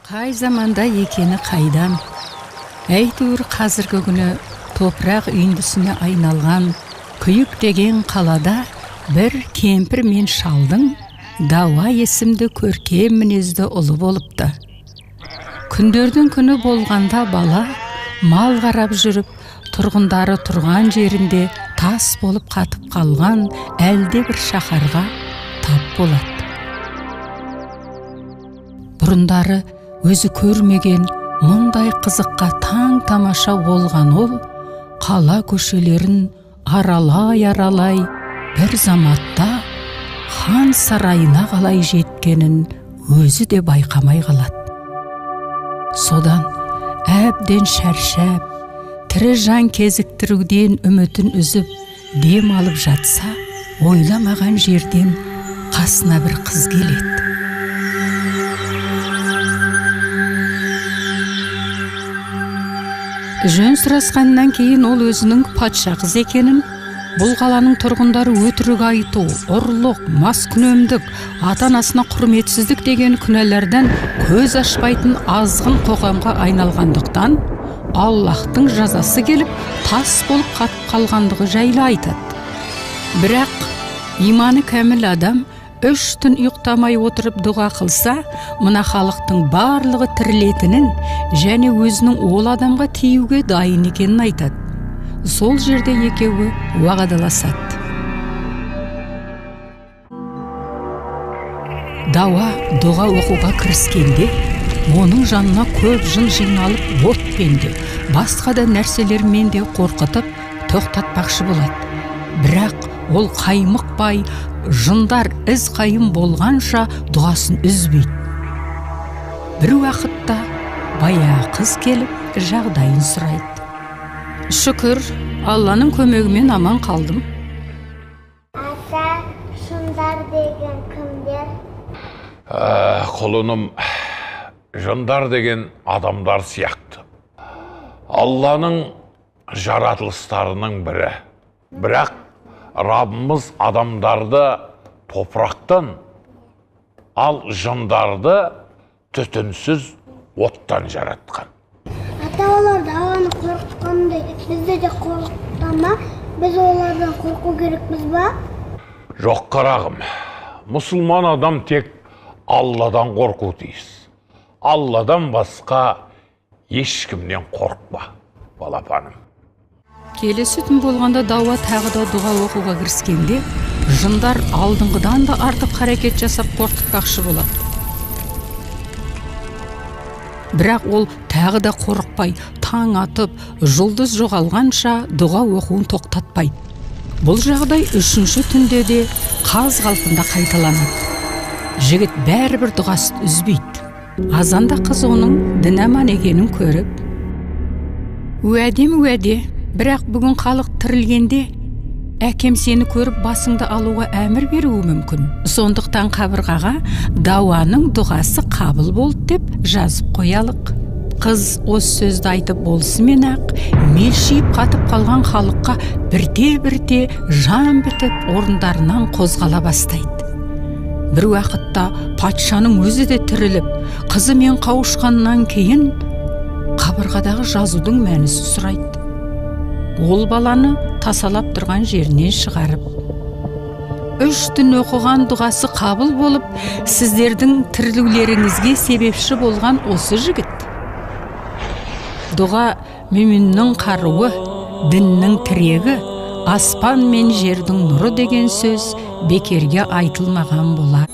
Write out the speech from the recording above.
Қай заманда екені қайдам. Әйтеуір қазіргі күні топырақ үйіндісіне айналған күйік деген қалада бір кемпір мен шалдың Дауа есімді көркем мінезді ұлы болыпты. Күндердің күні болғанда бала мал қарап жүріп, тұрғындары тұрған жерінде тас болып қатып қалған әлде бір шаһарға тап болады. Бұрындары өзі көрмеген мұндай қызыққа таң тамаша болған ол, қала көшелерін аралай бір заматта хан сарайына қалай жеткенін өзі де байқамай қалады. Содан әбден шаршап, тірі жан кезіктіруден үмітін үзіп, дем алып жатса, ойламаған жерден қасына бір қыз келеді. Жөн сұрасқаннан кейін ол өзінің патша қыз екенін, бұл қаланың тұрғындары өтірік айту, ұрлық, маскүнемдік, ата-анасына құрметсіздік деген күнәлардан көз ашпайтын азғын қоғамға айналғандықтан, Аллахтың жазасы келіп, тас болып қатып қалғандығы жайлы айтады. Бірақ иманы кәміл адам 3 түн ұйықтамай отырып дұға қылса, мына халықтың барлығы тірілетінін және өзінің ол адамға тиюге дайын екенін айтады. Сол жерде екеуі уағдаласады. Дауа дұға оқуға кіріскенде, оның жанына көп жын жиналып отпен де, басқа да нәрселермен де қорқытып, тоқтатпақшы болады. Бірақ ол қаймықпай, жындар із қайым болғанша дұғасын үзбейді. Бір уақытта баяғы қыз келіп жағдайын сұрайды. Шүкір, Алланың көмегімен аман қалдым. Ата, жындар деген кімдер? Құлыным, жындар деген адамдар сияқты. Алланың жаратылыстарының бірі. Бірақ Раббымыз адамдарды топырақтан, ал жындарды түтінсіз оттан жаратқан. Ата, олар Дауаны қорқытқандай, бізді де қорқытама, біз олардан қорқу керекпіз ба? Жоқ қарағым, мұсылман адам тек Алладан қорқу тиіс. Алладан басқа ешкімнен қорқпа, балапаным. Келесі түн болғанда Дауа тағы да дұға оқуға кіріскенде, жындар алдыңғыдан да артық қарекет жасап қорқытпақшы болады. Бірақ ол тағы да қорықпай, таң атып, жұлдыз жоғалғанша дұға оқуын тоқтатпайды. Бұл жағдай 3-ші түнде де қаз қалпында қайталанады. Жігіт бәрібір дұғасын үзбейді. Азанда қыз оның дін аман екенін көріп, уәде, бірақ бүгін халық тірілгенде, әкем сені көріп басыңды алуға әмір беруі мүмкін. Сондықтан қабырғаға Дауаның дұғасы қабыл болды деп жазып қоялық. Қыз осы сөзді айтып болысымен ақ, мелшиіп қатып қалған халыққа бірте жан бітіп орындарынан қозғала бастайды. Бір уақытта патшаның өзі де тіріліп, қызымен қауышқаннан кейін қабырғадағы жазудың мәнісі сұрайды. Ол баланы тасалап тұрған жерінен шығарып, 3 түн оқыған дұғасы қабыл болып, сіздердің тірілулеріңізге себепші болған осы жігіт. Дұға мүминнің қаруы, діннің тірегі, аспан мен жердің нұры деген сөз бекерге айтылмаған болар.